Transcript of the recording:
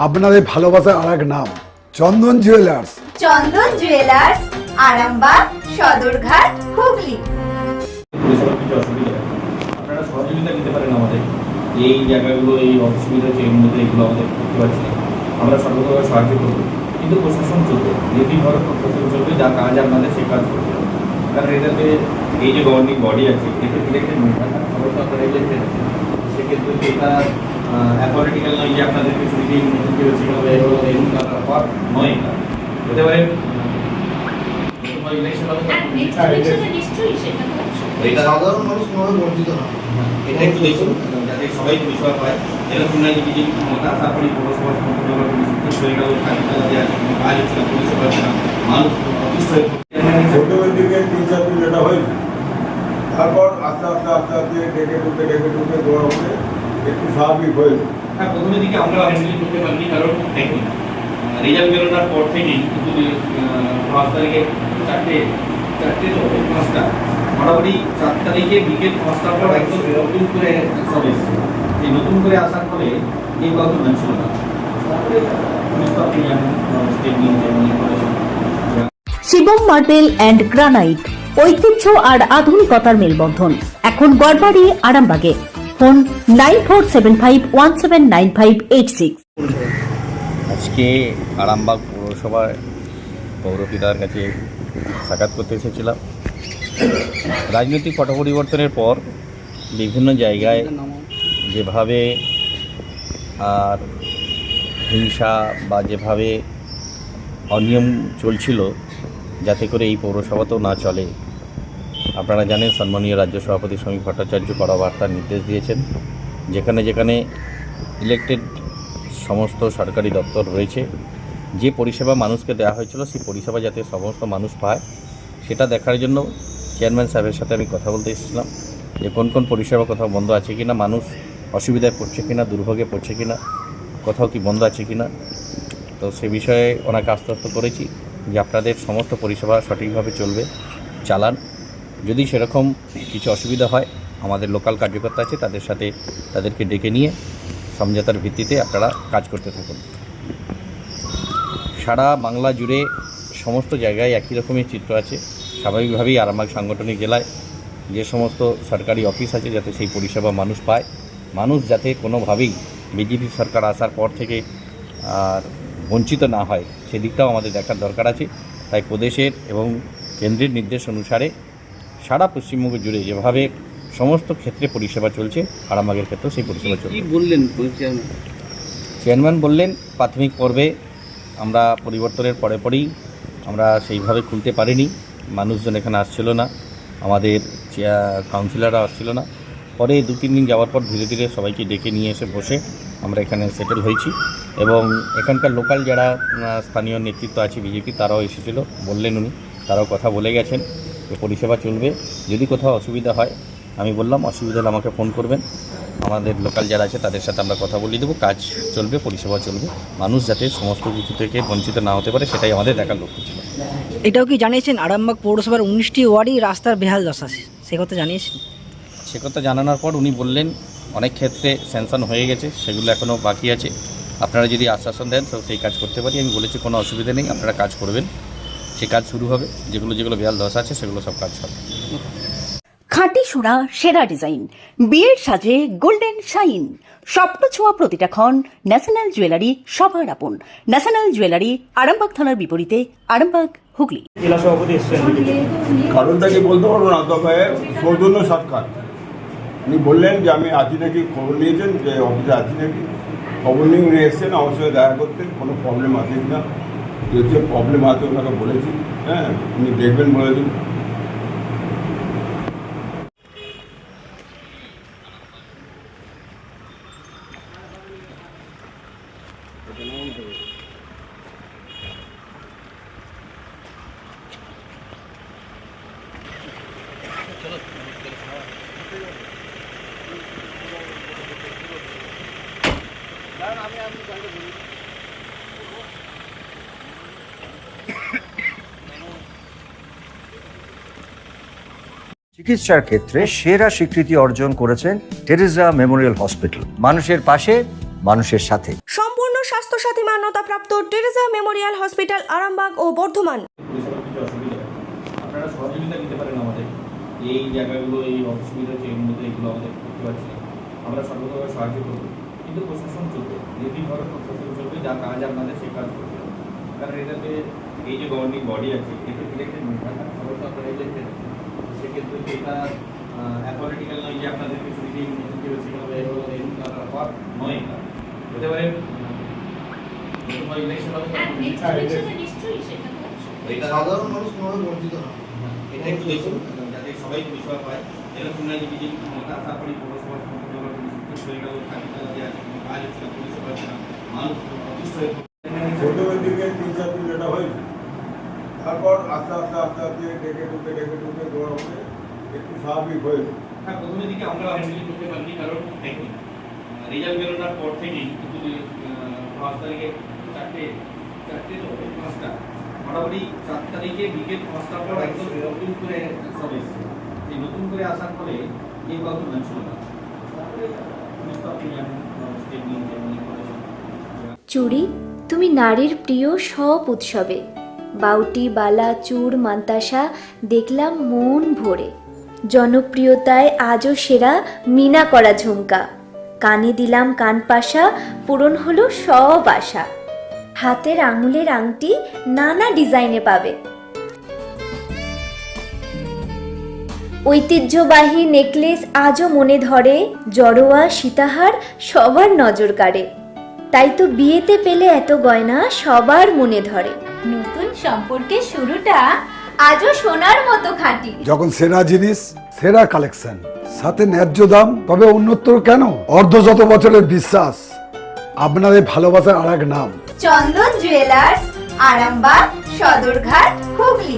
আপনাদের ভালোবাসার আর এক নাম চন্দন জুয়েলার্স। চন্দন জুয়েলার্স, আরামবাগ, সদরঘাট, হুগলি। আপনারা সহযোগিতা দিতে পারেন আমাদের এই জায়গাগুলো, এই অসুবিধা যেগুলোতে এগুলো আমাদের করতে পারছি না, আমরা সর্বতভাবে সাহায্য করব। কিন্তু প্রশাসন চলবে, নির্ভীকভাবে প্রশাসন চলবে, যা কাজ আপনাদের সে কাজ করতে হবে। কারণ এটাতে এই যে গভর্নিং বডি আছে, এটা ইলেক্টেড নয়, সবাই তো আপনারা ইলেক্টেড আছে, সেক্ষেত্রে এটা অ্যাপলিটিক্যাল নয় যে আপনাদেরকে শুধুই এরকম হওয়ার নয়। এটা হতে পারে ইলেকশন এটা সাধারণ মানুষ কোনোভাবে বঞ্চিত না। এটা একটু দেখুন যাতে সবাই পরিষেবা পায়। এরকম নয় যে বিজেপি ক্ষমতা আসার পরই পৌরসভা হয়ে গেল, কাজে টাকা দেওয়া আছে, কোনো কাজ হচ্ছে না, পরিষেবা হচ্ছে না, মানুষ অতিষ্ঠ হয়ে প্রথমের দিকে 3-4 দিন যেটা হয়েছে, তারপর আস্তে আস্তে আস্তে আস্তে ডেকে টুকে দৌড়া করে একটু স্বাভাবিক হয়েছে। হ্যাঁ, প্রথমের দিকে আমরা হ্যান্ডেল করতে পারিনি, কারণ দেখুন রেজাল্ট বেরোনোর পর থেকেই কিন্তু 5 তারিখে চারটে তো 5টা, মোটামুটি 4 তারিখে বিকেল 5টার পর একদম নতুন করে সব এসছে। এই নতুন করে আসার পরে এই কথা মানছিল না, তারপরে স্টেপ নিয়েছে শিবম মার্বেল অ্যান্ড গ্রানাইট, ঐতিহ্য আর আধুনিকতার মেলবন্ধন। এখন গড়বাড়ি, আরামবাগে। ফোন 9475179586। আজকে আরামবাগ পৌরসভার পৌরপিতার কাছে সাক্ষাৎ করতে এসেছিলাম। রাজনৈতিক পট পরিবর্তনের পর বিভিন্ন জায়গায় যেভাবে আর হিংসা বা যেভাবে অনিয়ম চলছিল, যাতে করে এই পৌরসভাতেও না চলে, আপনারা জানেন সম্মানীয় রাজ্য সভাপতি শ্রমিক ভট্টাচার্য কড়া বার্তার নির্দেশ দিয়েছেন। যেখানে যেখানে ইলেকটেড সমস্ত সরকারি দপ্তর রয়েছে, যে পরিষেবা মানুষকে দেওয়া হয়েছিল সেই পরিষেবা যাতে সমস্ত মানুষ পায়, সেটা দেখার জন্য চেয়ারম্যান সাহেবের সাথে আমি কথা বলতে এসেছিলাম যে কোন কোন পরিষেবা কোথাও বন্ধ আছে কিনা, মানুষ অসুবিধায় পড়ছে কিনা, দুর্ভোগে পড়ছে কিনা, কোথাও কি বন্ধ আছে কিনা। তো সে বিষয়ে ওনাকে আশ্বস্ত করেছি যে আপনাদের সমস্ত পরিষেবা সঠিকভাবে চলবে, চালান। যদি সেরকম কিছু অসুবিধা হয়, আমাদের লোকাল কার্যকর্তা আছে, তাদের সাথে তাদেরকে ডেকে নিয়ে সমঝোতার ভিত্তিতে আপনারা কাজ করতে থাকুন। সারা বাংলা জুড়ে সমস্ত জায়গায় একই রকমের চিত্র আছে। স্বাভাবিকভাবেই আরামবাগ সাংগঠনিক জেলায় যে সমস্ত সরকারি অফিস আছে, যাতে সেই পরিষেবা মানুষ পায়, মানুষ যাতে কোনোভাবেই বিজেপি সরকার আসার পর থেকে আর বঞ্চিত না হয়, সেদিকটাও আমাদের দেখার দরকার আছে। তাই প্রদেশের এবং কেন্দ্রের নির্দেশ অনুসারে সারা পশ্চিমবঙ্গ জুড়ে যেভাবে সমস্ত ক্ষেত্রে পরিষেবা চলছে, আরামবাগের ক্ষেত্রেও সেই পরিষেবা চলছে। বললেন চেয়ারম্যান বললেন প্রাথমিক পর্বে আমরা পরিবর্তনের পরেই আমরা সেইভাবে খুলতে পারিনি, মানুষজন এখানে আসছিল না, আমাদের কাউন্সিলররা আসছিল না। পরে 2-3 দিন যাওয়ার পর ধীরে ধীরে সবাইকে ডেকে নিয়ে এসে বসে আমরা এখানে সেটেল হয়েছি। এবং এখানকার লোকাল যারা স্থানীয় নেতৃত্ব আছে বিজেপি, তারাও এসেছিল, বললেন উনি, তারাও কথা বলে গেছেন যে পরিষেবা চলবে। যদি কোথাও অসুবিধা হয়, আমি বললাম অসুবিধা হলে আমাকে ফোন করবেন, আমাদের লোকাল যারা আছে তাদের সাথে আমরা কথা বলিয়ে দেবো, কাজ চলবে, পরিষেবা চলবে, মানুষ যাতে সমস্ত কিছু থেকে বঞ্চিত না হতে পারে, সেটাই আমাদের দেখার লক্ষ্য ছিল। এটাও কি জানিয়েছেন আরামবাগ পৌরসভার 19টি ওয়ার্ডই রাস্তার বেহাল দশা, সে কথা জানিয়েছেন? সে কথা জানানোর পর উনি বললেন অনেক ক্ষেত্রে স্যাংশন হয়ে গেছে, সেগুলো এখনও বাকি আছে, আপনারা যদি আশ্বাসন দেন তো সেই কাজ করতে পারি। আমি বলেছি কোনো অসুবিধা নেই, আপনারা কাজ করবেন, সে কাজ শুরু হবে, যেগুলো বেহাল দশা আছে সেগুলো সব কাজ হবে। খাঁটি সোনা, সেরা ডিজাইন, বিয়ের সাজে গোল্ডেন শাইন, স্বপ্ন ছোঁয়া প্রতিটা ক্ষণ। ন্যাশনাল জুয়েলারি, সবার আপন। ন্যাশনাল জুয়েলারি, আরামবাগ থানার বিপরীতে, আরামবাগ, হুগলি। জেলা সভাপতি এসছেন, কারণটাকে বলতে পারবো না, তবে সৌজন্য সরকার উনি বললেন যে আমি আছি নাকি, খবর নিয়েছেন যে অফিসে আছি নাকি, খবর নিয়ে উনি এসছেন আমার সঙ্গে দেখা করতে, কোনো প্রবলেম আছে কি না, যে প্রবলেম আছে ওনাকে বলেছি, হ্যাঁ উনি দেখবেন বলেছেন। চিকিৎসার ক্ষেত্রে সেরা স্বীকৃতি অর্জন করেছেন টেরেজা মেমোরিয়াল হসপিটাল। মানুষের পাশে, মানুষের সাথে। সম্পূর্ণ স্বাস্থ্যসাথী মান্যতাপ্রাপ্ত টেরেসা মেমোরিয়াল হসপিটাল আরামবাগ ও বর্ধমান। পরিষেবার কিছু অসুবিধা হয়, আপনারা সহযোগিতা দিতে পারেন আমাদের। এই জায়গাগুলো, এই অসুবিধা হচ্ছে, এর মধ্যে এগুলো আমাদের করতে পারছি না, আমরা সর্বতভাবে সাহায্য করবো। কিন্তু প্রশাসন চলবে, নির্ভীকভাবে প্রশাসন চলবে, যা কাজ আপনাদের সেই কাজ করতে হবে। কারণ এটাতে এই যে গভর্নিং বডি আছে, এটা ইলেক্টেড মেম্বার, সবাই তো আপনারা ইলেক্টেড আছে, সেক্ষেত্রে তো এটা অ্যাপলিটিক্যাল নয় যে আপনাদেরকে সুবিধে নয়। এটা হতে পারে ইলেকশন হবে, সাধারণ মানুষ কোনোভাবে বঞ্চিত না। এটা একটু দেখুন যাতে সবাই পরিষেবা পায়। এরকম নয় যে বিজেপি ক্ষমতা আশা করি পৌরসভা কাজ হচ্ছে না, পরিষেবা হচ্ছে না, মানুষ অতিষ্ঠ হয়ে প্রথমের দিকে 3-4 দিন এটা হয়েছে, তারপর আস্তে আস্তে আস্তে আস্তে ডেকে ঢুকে দেওয়ার পরে একটু স্বাভাবিক হয়েছে। হ্যাঁ, প্রথমের দিকে আমরা হ্যান্ডেল করতে পারিনি, কারণ দেখুন রেজাল্ট বেরোনোর পর থেকেই কিন্তু 5 তারিখে 5টা মোটামুটি 4 তারিখে বিকেল 5টার পর একদম নতুন করে সব এসছে। সেই নতুন করে আসার ফলে এই গল্প ছিল না। তারপরে স্টেট নিয়ে চুড়ি, তুমি নারীর প্রিয় সব উৎসবে বাউটি, বালা, চূড়, মান্তাসা দেখলাম মন ভরে। জনপ্রিয়তায় আজও সেরা মিনা করা ঝুমকা, কানে দিলাম কানপাশা, পূরণ হলো সব আশা। হাতের আঙুলের আংটি নানা ডিজাইনে পাবে, ঐতিহ্যবাহী নেকলেস আজও মনে ধরে, জড়োয়া সীতাহার সবার নজর কাড়ে। তাই তো বিয়েতে পেলে এত গয়না সবার মনে ধরে। নতুন সম্পর্কের শুরুটা আজও সোনার মতো খাঁটি। যখন সেরা জিনিস, সেরা কালেকশন, সাথে ন্যায্য দাম, তবে উন্নতর কেন? অর্ধশত বছরের বিশ্বাস, আপনাদের ভালোবাসার আর এক নাম চন্দন জুয়েলার্স, আরামবাগ, সদরঘাট, হুগলি।